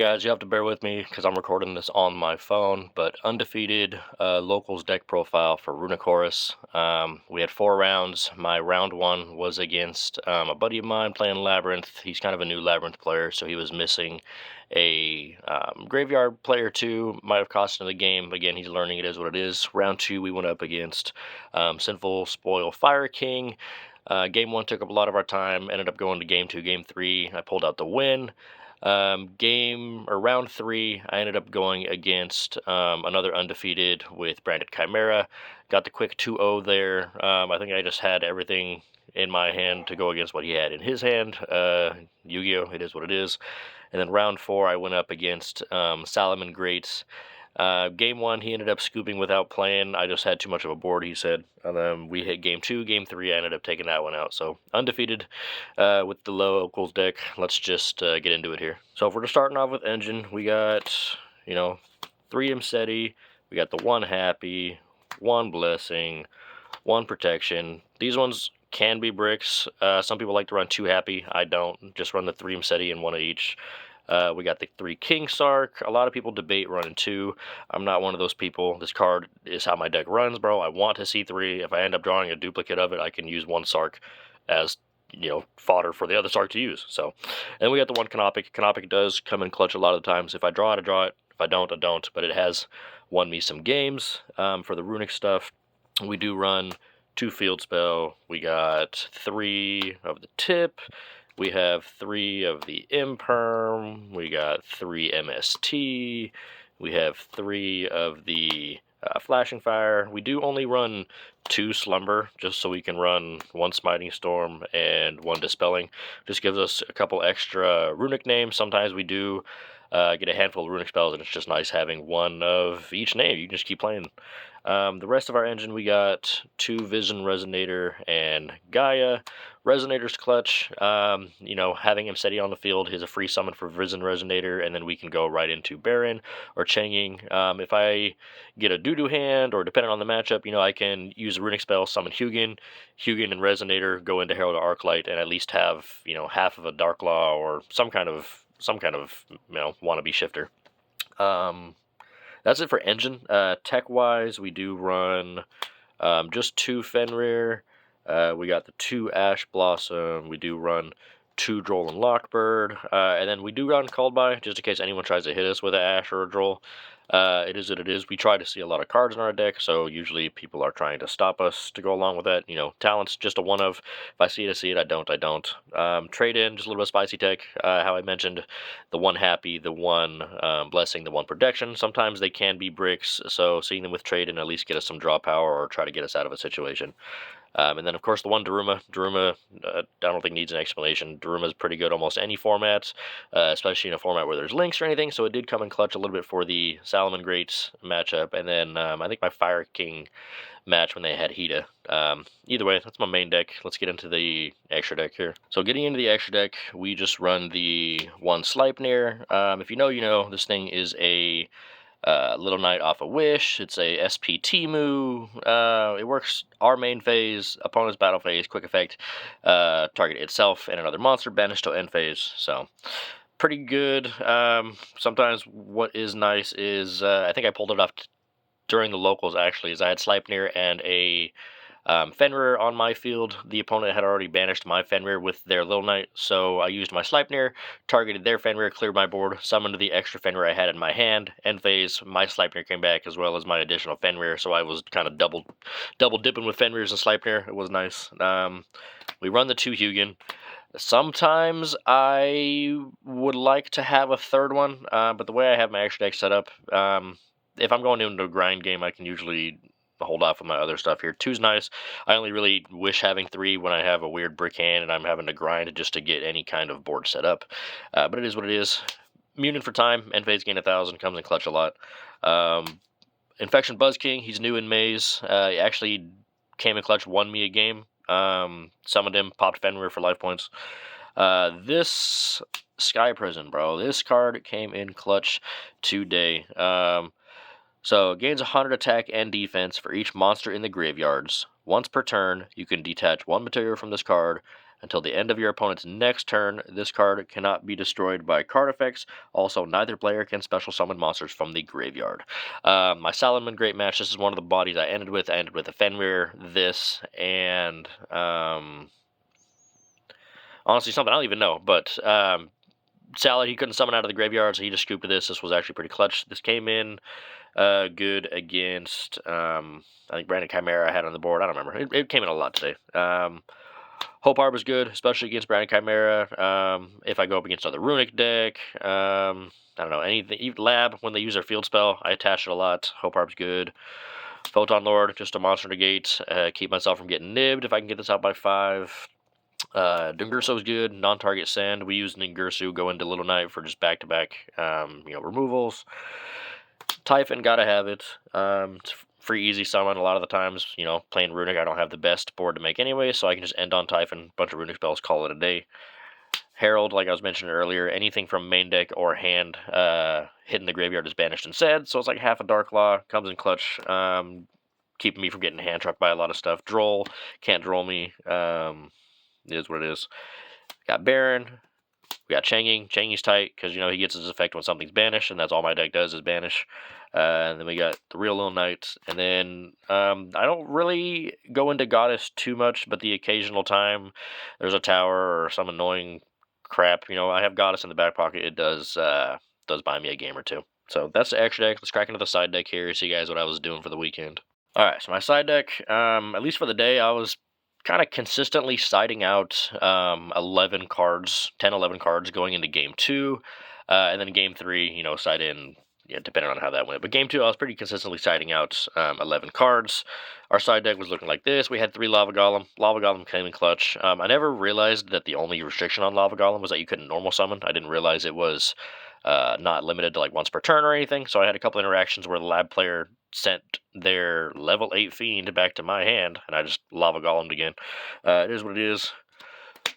Guys, you have to bear with me because I'm recording this on my phone, but Undefeated locals deck profile for Runick Horus. We had 4 rounds. My round 1 was against a buddy of mine playing Labyrinth. He's kind of a new Labyrinth player, so he was missing a graveyard player too. Might have cost him the game. Again, he's learning, it is what it is. Round 2, we went up against Sinful Spoil Fire King. Game 1 took up a lot of our time, ended up going to Game 2, Game 3. I pulled out the win. Round 3, I ended up going against another Undefeated with Branded Chimera. Got the quick 2-0 there. I think I just had everything in my hand to go against what he had in his hand. Yu-Gi-Oh! It is what it is. And then round 4, I went up against Salomon Greats. Game 1, he ended up scooping without playing. I just had too much of a board, he said. And then we hit Game 2, Game 3, I ended up taking that one out. So Undefeated with the locals deck. Let's just get into it here. So if we're just starting off with Engine, we got, 3 Imseti, we got the 1 Happy, 1 Blessing, 1 Protection. These ones can be bricks. Some people like to run 2 Happy. I don't. Just run the 3 Imseti and 1 of each. We got the 3 King Sark. A lot of people debate running 2. I'm not one of those people. This card is how my deck runs, bro. I want to see 3. If I end up drawing a duplicate of it, I can use 1 Sark as, fodder for the other Sark to use. So, and we got the 1 Canopic. Canopic does come in clutch a lot of the times. If I draw it, I draw it. If I don't, I don't. But it has won me some games. For the Runick stuff, we do run 2 Field Spell. We got 3 of the Tip. We have 3 of the Imperm, we got 3 MST, we have 3 of the Flashing Fire. We do only run 2 Slumber, just so we can run 1 Smiting Storm and 1 Dispelling. Just gives us a couple extra Runick names. Sometimes we do get a handful of Runick spells, and it's just nice having 1 of each name. You can just keep playing. The rest of our engine, we got 2 Vision Resonator and Gaia. Resonator's clutch. Having him steady on the field is a free summon for Vision Resonator, and then we can go right into Baron or Changing. If I get a doo-doo hand, or depending on the matchup, I can use a Runick spell, summon Hugin. Hugin and Resonator go into Herald or Arclight, and at least have, half of a Dark Law or some kind of wannabe shifter. That's it for engine. Tech-wise, we do run just 2 Fenrir. We got the 2 Ash Blossom. We do run 2 Droll and Lockbird. And then we do run Called By, just in case anyone tries to hit us with an Ash or a Droll. It is what it is. We try to see a lot of cards in our deck, so usually people are trying to stop us to go along with that. Talent's just a one of. If I see it, I see it. I don't, I don't. Trade in, just a little bit of spicy tech. How I mentioned, the 1 Happy, the 1 Blessing, the 1 Protection. Sometimes they can be bricks, so seeing them with trade in at least get us some draw power or try to get us out of a situation. And then, of course, the 1 Daruma. Daruma, I don't think needs an explanation. Daruma is pretty good almost any format, especially in a format where there's links or anything, so it did come in clutch a little bit for the Salomon Greats matchup, and then I think my Fire King match when they had Hida. Either way, that's my main deck. Let's get into the extra deck here. So getting into the extra deck, we just run the 1 Sleipnir. If you know, this thing is a Little Knight off a Wish. It's a SP Timu. It works our main phase, opponent's battle phase, quick effect, target itself and another monster, banish till end phase. So pretty good. Sometimes what is nice is, I think I pulled it off during the locals actually, is I had Sleipnir and a Fenrir on my field. The opponent had already banished my Fenrir with their Little Knight, so I used my Sleipnir, targeted their Fenrir, cleared my board, summoned the extra Fenrir I had in my hand. End phase, my Sleipnir came back as well as my additional Fenrir, so I was kind of double dipping with Fenrirs and Sleipnir. It was nice. We run the 2 Hugin. Sometimes I would like to have a third one, but the way I have my extra deck set up, if I'm going into a grind game, I can usually hold off with my other stuff here. 2's nice. I only really wish having 3 when I have a weird brick hand and I'm having to grind just to get any kind of board set up. But it is what it is. Mutant for time, end phase gain 1,000, comes in clutch a lot. Infection Buzz King, he's new in Maze. He actually came in clutch, won me a game. Summoned him, popped Fenrir for life points. This Sky Prison, bro. This card came in clutch today. So, gains 100 attack and defense for each monster in the graveyards. Once per turn, you can detach 1 material from this card, Until the end of your opponent's next turn, this card cannot be destroyed by card effects. Also, neither player can special summon monsters from the graveyard. My Salamon Great Match, this is one of the bodies I ended with. I ended with a Fenrir, this, and honestly something I don't even know, but Salad, he couldn't summon out of the graveyard, so he just scooped this. This was actually pretty clutch. This came in good against, I think Brandon Chimera I had on the board. I don't remember. It came in a lot today. Hope Arb was good, especially against Brandon Chimera. If I go up against another Runick deck, I don't know, anything. Even Lab, when they use their field spell, I attach it a lot. Hope Arb's good. Photon Lord, just a monster negate. Keep myself from getting nibbed if I can get this out by 5. Dungurso's good, non-target send. We use Ningursu, go into Little Knight for just back-to-back, removals. Typhon, gotta have it. It's free easy summon a lot of the times. Playing Runick, I don't have the best board to make anyway, so I can just end on Typhon, bunch of Runick spells, call it a day. Herald, like I was mentioning earlier, anything from main deck or hand hitting the graveyard is banished instead, so it's like half a Dark Law, comes in clutch, keeping me from getting hand trucked by a lot of stuff. Droll, can't droll me. It is what it is. Got Baron. We got Changing. Changing's tight because, he gets his effect when something's banished, and that's all my deck does is banish. And then we got the real Little Knight. And then I don't really go into Goddess too much, but the occasional time there's a tower or some annoying crap. I have Goddess in the back pocket. It does buy me a game or two. So that's the extra deck. Let's crack into the side deck here, see guys what I was doing for the weekend. All right, so my side deck, at least for the day, I was kind of consistently siding out 11 cards, 10, 11 cards going into game 2, and then game 3, side in, depending on how that went. But game 2, I was pretty consistently siding out 11 cards. Our side deck was looking like this. We had 3 Lava Golem. Lava Golem came in clutch. I never realized that the only restriction on Lava Golem was that you couldn't normal summon. I didn't realize it was not limited to like once per turn or anything. So I had a couple interactions where the lab player sent their level 8 fiend back to my hand, and I just Lava Golemed again. It is what it is.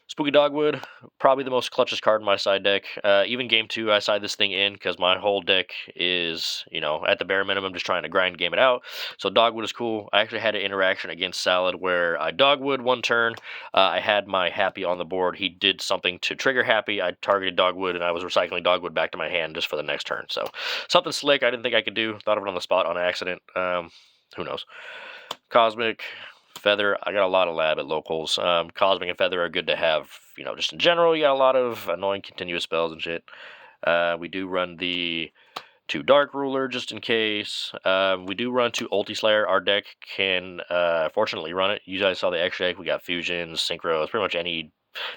Spooky Dogwood, probably the most clutchest card in my side deck. Even game 2, I side this thing in because my whole deck is, at the bare minimum, just trying to grind game it out. So Dogwood is cool. I actually had an interaction against Salad where I Dogwood one turn. I had my Happy on the board. He did something to trigger Happy. I targeted Dogwood, and I was recycling Dogwood back to my hand just for the next turn. So something slick I didn't think I could do. Thought of it on the spot on accident. Who knows? Cosmic. Feather, I got a lot of lab at locals. Cosmic and Feather are good to have, just in general. You got a lot of annoying continuous spells and shit. We do run the 2 Dark Ruler just in case. We do run 2 Ulti Slayer. Our deck can fortunately run it. You guys saw the extra deck. We got fusions, synchros, pretty much any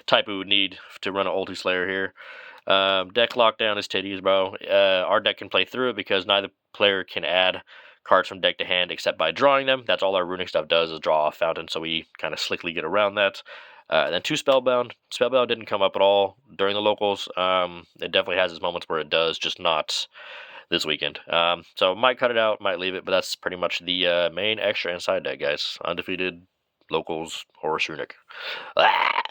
type we would need to run an Ulti Slayer here. Deck lockdown is titties, bro. Our deck can play through it because neither player can add cards from deck to hand except by drawing them. That's all our Runick stuff does is draw off fountain, so we kind of slickly get around that. And then 2 Spellbound. Spellbound didn't come up at all during the locals. It definitely has its moments where it does, just not this weekend. So might cut it out, might leave it, but that's pretty much the main extra inside deck, guys. Undefeated, locals, Horus, Runick. Ah!